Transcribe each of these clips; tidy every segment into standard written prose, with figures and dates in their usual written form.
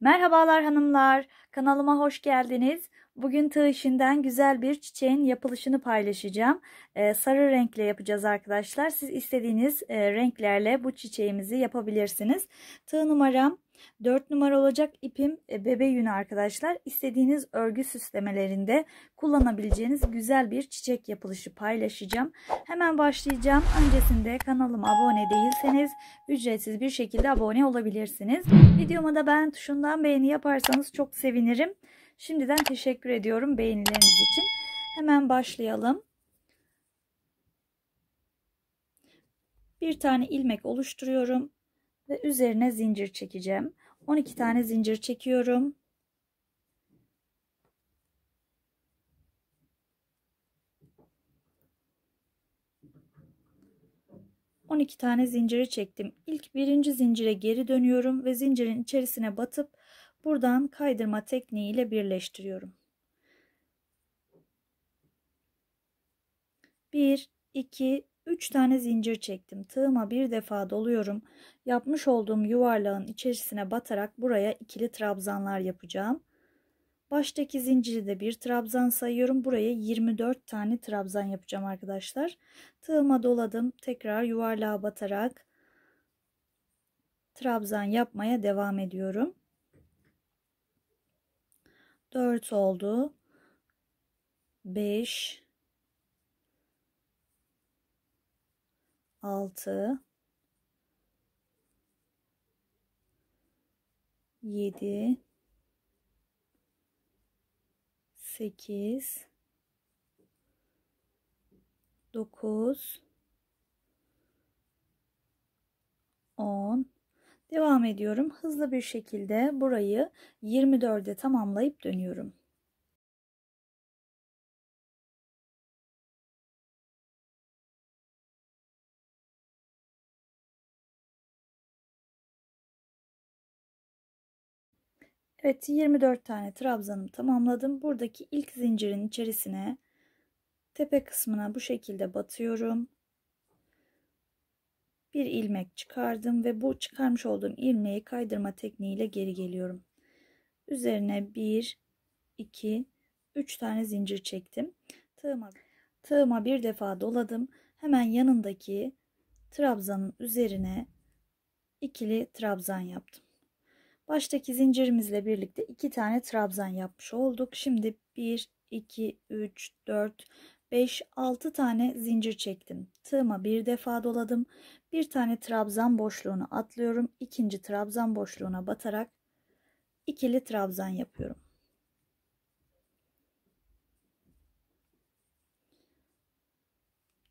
Merhabalar hanımlar, kanalıma hoş geldiniz. Bugün tığ işinden güzel bir çiçeğin yapılışını paylaşacağım. Sarı renkle yapacağız arkadaşlar. Siz istediğiniz renklerle bu çiçeğimizi yapabilirsiniz. Tığ numaram 4 numara olacak. İpim bebe yünü arkadaşlar. İstediğiniz örgü süslemelerinde kullanabileceğiniz güzel bir çiçek yapılışı paylaşacağım. Hemen başlayacağım. Öncesinde kanalıma abone değilseniz ücretsiz bir şekilde abone olabilirsiniz. Videoma da beğen tuşundan beğeni yaparsanız çok sevinirim. Şimdiden teşekkür ediyorum beğenileriniz için. Hemen başlayalım. Bir tane ilmek oluşturuyorum ve üzerine zincir çekeceğim. 12 tane zincir çekiyorum. ...12 tane zinciri çektim. İlk birinci zincire geri dönüyorum ve zincirin içerisine batıp buradan kaydırma tekniğiyle birleştiriyorum. 1, 2, 3 tane zincir çektim. Tığıma bir defa doluyorum. Yapmış olduğum yuvarlağın içerisine batarak buraya ikili trabzanlar yapacağım. Baştaki zinciri de bir trabzan sayıyorum. Buraya 24 tane trabzan yapacağım arkadaşlar. Tığıma doladım. Tekrar yuvarlığa batarak trabzan yapmaya devam ediyorum. 4 oldu. 5, 6, 7, 8, 9, 10. Devam ediyorum. Hızlı bir şekilde burayı 24'e tamamlayıp dönüyorum. Evet, 24 tane trabzanımı tamamladım. Buradaki ilk zincirin içerisine tepe kısmına bu şekilde batıyorum. Bir ilmek çıkardım ve bu çıkarmış olduğum ilmeği kaydırma tekniğiyle geri geliyorum. Üzerine 1, 2, 3 tane zincir çektim. Tığıma bir defa doladım. Hemen yanındaki trabzanın üzerine ikili trabzan yaptım. Baştaki zincirimizle birlikte 2 tane trabzan yapmış olduk. Şimdi 1, 2, 3, 4, 5, 6 tane zincir çektim. Tığıma bir defa doladım. Bir tane trabzan boşluğunu atlıyorum. İkinci trabzan boşluğuna batarak ikili trabzan yapıyorum.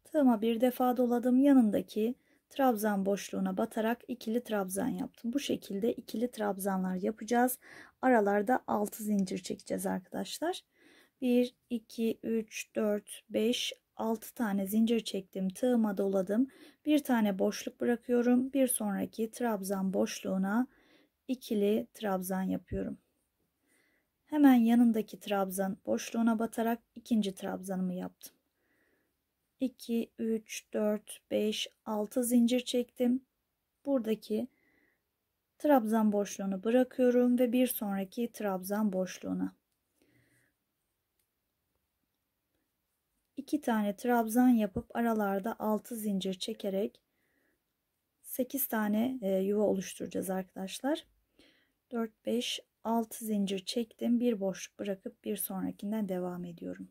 Tığıma bir defa doladım. Yanındaki trabzan boşluğuna batarak ikili trabzan yaptım. Bu şekilde ikili trabzanlar yapacağız. Aralarda 6 zincir çekeceğiz arkadaşlar. 1, 2, 3, 4, 5, 6 tane zincir çektim. Tığıma doladım. Bir tane boşluk bırakıyorum. Bir sonraki trabzan boşluğuna ikili trabzan yapıyorum. Hemen yanındaki trabzan boşluğuna batarak ikinci trabzanımı yaptım. 2, 3, 4, 5, 6 zincir çektim. Buradaki trabzan boşluğunu bırakıyorum ve bir sonraki trabzan boşluğuna 2 tane trabzan yapıp aralarda 6 zincir çekerek 8 tane yuva oluşturacağız arkadaşlar. 4, 5, 6 zincir çektim. Bir boşluk bırakıp bir sonrakinden devam ediyorum.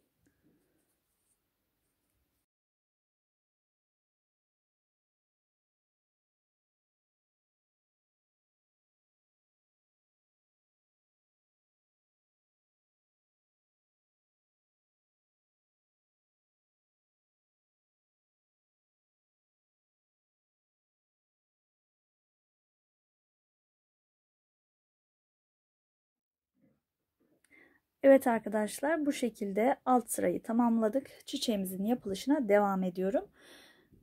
Evet arkadaşlar, bu şekilde alt sırayı tamamladık. Çiçeğimizin yapılışına devam ediyorum.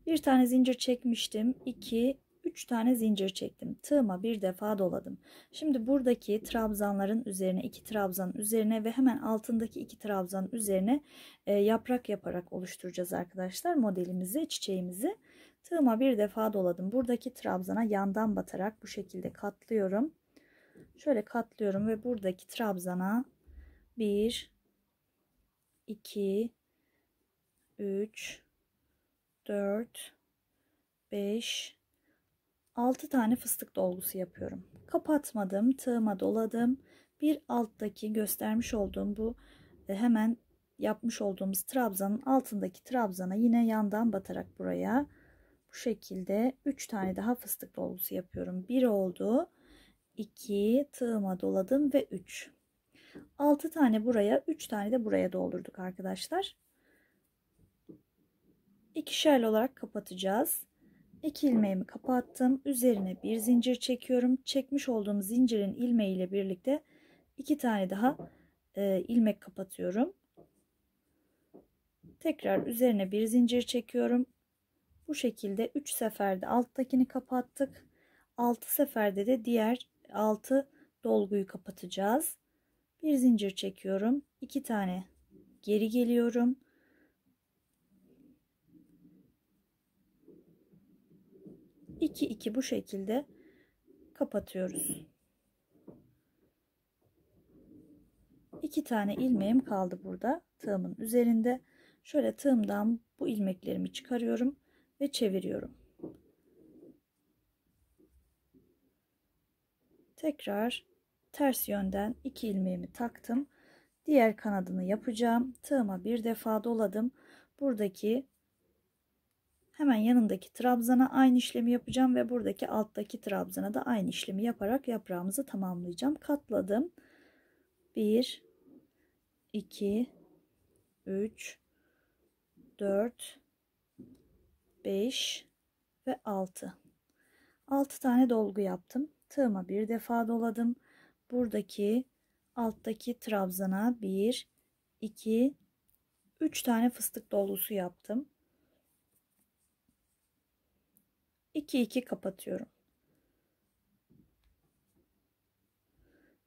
Bir tane zincir çekmiştim. 2, 3 tane zincir çektim. Tığıma bir defa doladım. Şimdi buradaki trabzanların üzerine, 2 trabzanın üzerine ve hemen altındaki 2 trabzanın üzerine yaprak yaparak oluşturacağız arkadaşlar modelimizi, çiçeğimizi. Tığıma bir defa doladım. Buradaki trabzana yandan batarak bu şekilde katlıyorum. Şöyle katlıyorum ve buradaki trabzana 1, 2, 3, 4, 5, 6 tane fıstık dolgusu yapıyorum. Kapatmadım, tığıma doladım. Bir alttaki göstermiş olduğum bu hemen yapmış olduğumuz trabzanın altındaki trabzana yine yandan batarak buraya bu şekilde 3 tane daha fıstık dolgusu yapıyorum. 1 oldu, 2 tığıma doladım ve 3. 6 tane buraya, 3 tane de buraya doldurduk arkadaşlar. İkişerli olarak kapatacağız. 2 ilmeğimi kapattım. Üzerine bir zincir çekiyorum. Çekmiş olduğum zincirin ilmeği ile birlikte 2 tane daha ilmek kapatıyorum. Tekrar üzerine bir zincir çekiyorum. Bu şekilde 3 seferde alttakini kapattık. 6 seferde de diğer 6 dolguyu kapatacağız. Bir zincir çekiyorum. 2 tane geri geliyorum. 2 2 bu şekilde kapatıyoruz. 2 tane ilmeğim kaldı burada tığımın üzerinde. Şöyle tığımdan bu ilmeklerimi çıkarıyorum ve çeviriyorum. Tekrar ters yönden 2 ilmeğimi taktım. Diğer kanadını yapacağım. Tığıma bir defa doladım. Buradaki hemen yanındaki trabzana aynı işlemi yapacağım ve buradaki alttaki trabzana da aynı işlemi yaparak yaprağımızı tamamlayacağım. Katladım. 1, 2, 3, 4, 5 ve 6. 6 tane dolgu yaptım. Tığıma bir defa doladım. Buradaki alttaki trabzana 1, 2, 3 tane fıstık dolgusu yaptım. 2 2 kapatıyorum.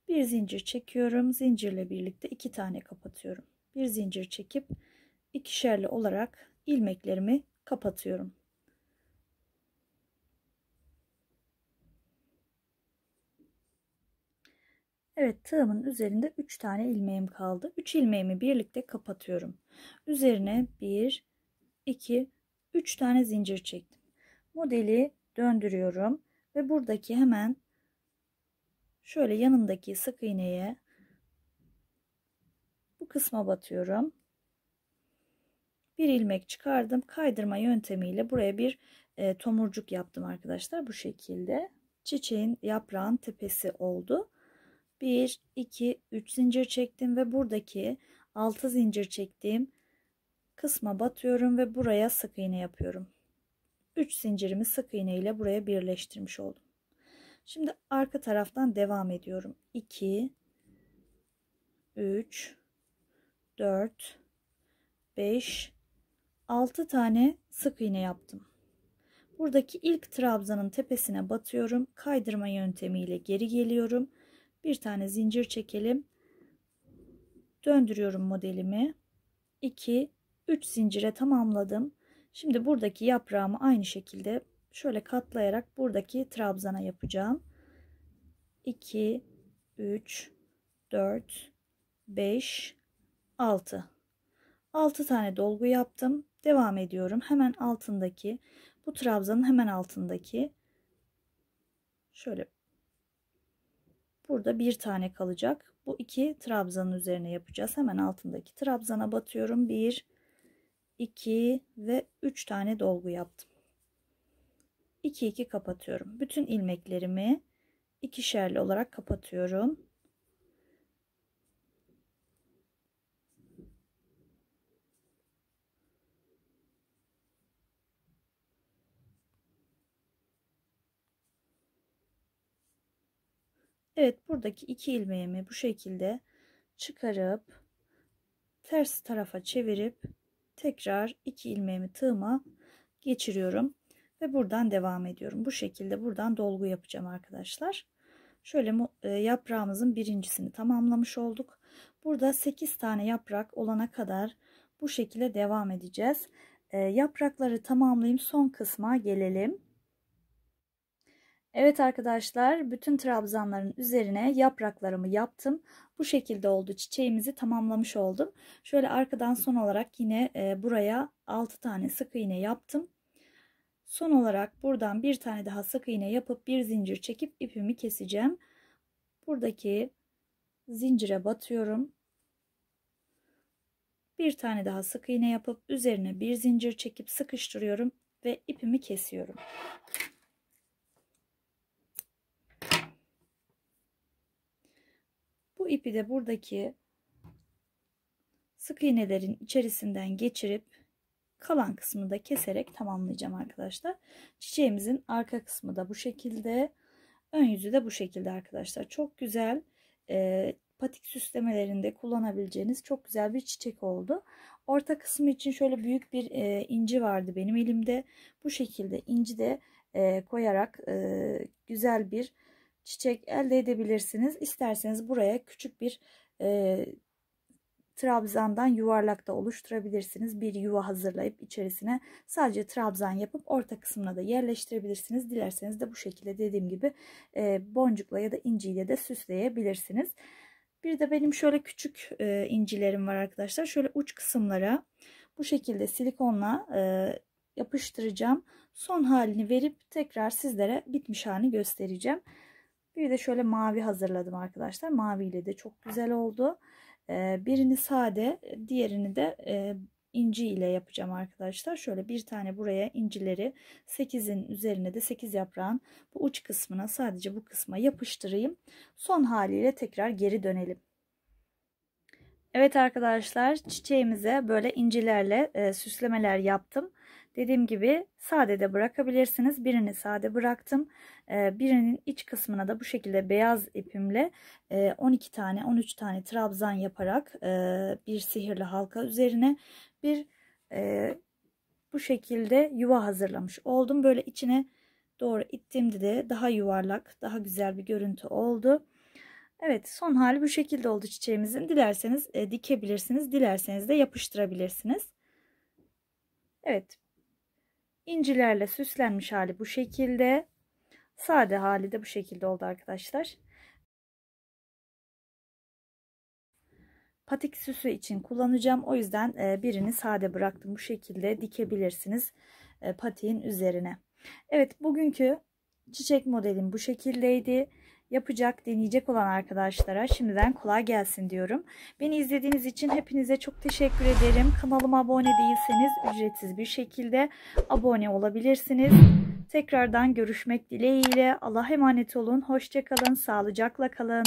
Bir zincir çekiyorum. Zincirle birlikte 2 tane kapatıyorum. Bir zincir çekip ikişerli olarak ilmeklerimi kapatıyorum. Evet, tığımın üzerinde 3 tane ilmeğim kaldı. 3 ilmeğimi birlikte kapatıyorum. Üzerine 1, 2, 3 tane zincir çektim. Modeli döndürüyorum ve buradaki hemen şöyle yanındaki sık iğneye bu kısma batıyorum. Bir ilmek çıkardım. Kaydırma yöntemiyle buraya bir tomurcuk yaptım arkadaşlar. Bu şekilde çiçeğin yaprağın tepesi oldu. 1, 2, 3 zincir çektim ve buradaki 6 zincir çektiğim kısma batıyorum ve buraya sık iğne yapıyorum. 3 zincirimi sık iğne ile buraya birleştirmiş oldum. Şimdi arka taraftan devam ediyorum. 2, 3, 4, 5, 6 tane sık iğne yaptım. Buradaki ilk trabzanın tepesine batıyorum. Kaydırma yöntemiyle geri geliyorum. Bir tane zincir çekelim. Döndürüyorum modelimi. 2, 3 zincire tamamladım. Şimdi buradaki yaprağımı aynı şekilde şöyle katlayarak buradaki trabzana yapacağım. 2, 3, 4, 5, 6. 6 tane dolgu yaptım. Devam ediyorum. Hemen altındaki bu trabzanın hemen altındaki şöyle burada bir tane kalacak. Bu iki trabzanın üzerine yapacağız. Hemen altındaki trabzana batıyorum. 1, 2 ve 3 tane dolgu yaptım. 2 2 kapatıyorum. Bütün ilmeklerimi ikişerli olarak kapatıyorum. Evet, buradaki 2 ilmeğimi bu şekilde çıkarıp ters tarafa çevirip tekrar 2 ilmeğimi tığıma geçiriyorum ve buradan devam ediyorum. Bu şekilde buradan dolgu yapacağım arkadaşlar. Şöyle yaprağımızın birincisini tamamlamış olduk. Burada 8 tane yaprak olana kadar bu şekilde devam edeceğiz. Yaprakları tamamlayayım, son kısma gelelim. Evet arkadaşlar, bütün trabzanların üzerine yapraklarımı yaptım. Bu şekilde oldu. Çiçeğimizi tamamlamış oldum. Şöyle arkadan son olarak yine buraya 6 tane sık iğne yaptım. Son olarak buradan bir tane daha sık iğne yapıp bir zincir çekip ipimi keseceğim. Buradaki zincire batıyorum. Bir tane daha sık iğne yapıp üzerine bir zincir çekip sıkıştırıyorum ve ipimi kesiyorum. Bu ipi de buradaki sık iğnelerin içerisinden geçirip kalan kısmını da keserek tamamlayacağım arkadaşlar. Çiçeğimizin arka kısmı da bu şekilde, ön yüzü de bu şekilde arkadaşlar. Çok güzel patik süslemelerinde kullanabileceğiniz çok güzel bir çiçek oldu. Orta kısmı için şöyle büyük bir inci vardı benim elimde. Bu şekilde inci de koyarak güzel bir çiçek elde edebilirsiniz. İsterseniz buraya küçük bir trabzandan yuvarlak da oluşturabilirsiniz. Bir yuva hazırlayıp içerisine sadece trabzan yapıp orta kısmına da yerleştirebilirsiniz. Dilerseniz de bu şekilde dediğim gibi boncukla ya da inciyle de süsleyebilirsiniz. Bir de benim şöyle küçük incilerim var arkadaşlar. Şöyle uç kısımlara bu şekilde silikonla yapıştıracağım. Son halini verip tekrar sizlere bitmiş halini göstereceğim. Bir de şöyle mavi hazırladım arkadaşlar. Mavi ile de çok güzel oldu. Birini sade, diğerini de inci ile yapacağım arkadaşlar. Şöyle bir tane buraya incileri 8'in üzerine de 8 yaprağın bu uç kısmına, sadece bu kısma yapıştırayım. Son haliyle tekrar geri dönelim. Evet arkadaşlar, çiçeğimize böyle incilerle süslemeler yaptım. Dediğim gibi sade de bırakabilirsiniz. Birini sade bıraktım. Birinin iç kısmına da bu şekilde beyaz ipimle 12 tane 13 tane trabzan yaparak bir sihirli halka üzerine bir bu şekilde yuva hazırlamış oldum. Böyle içine doğru ittiğimde de daha yuvarlak, daha güzel bir görüntü oldu. Evet, son hali bu şekilde oldu çiçeğimizin. Dilerseniz dikebilirsiniz, dilerseniz de yapıştırabilirsiniz. Evet, incilerle süslenmiş hali bu şekilde. Sade hali de bu şekilde oldu arkadaşlar. Patik süsü için kullanacağım. O yüzden birini sade bıraktım. Bu şekilde dikebilirsiniz patiğin üzerine. Evet, bugünkü çiçek modelim bu şekildeydi. Yapacak, deneyecek olan arkadaşlara şimdiden kolay gelsin diyorum. Beni izlediğiniz için hepinize çok teşekkür ederim. Kanalıma abone değilseniz ücretsiz bir şekilde abone olabilirsiniz. Tekrardan görüşmek dileğiyle. Allah'a emanet olun. Hoşça kalın. Sağlıcakla kalın.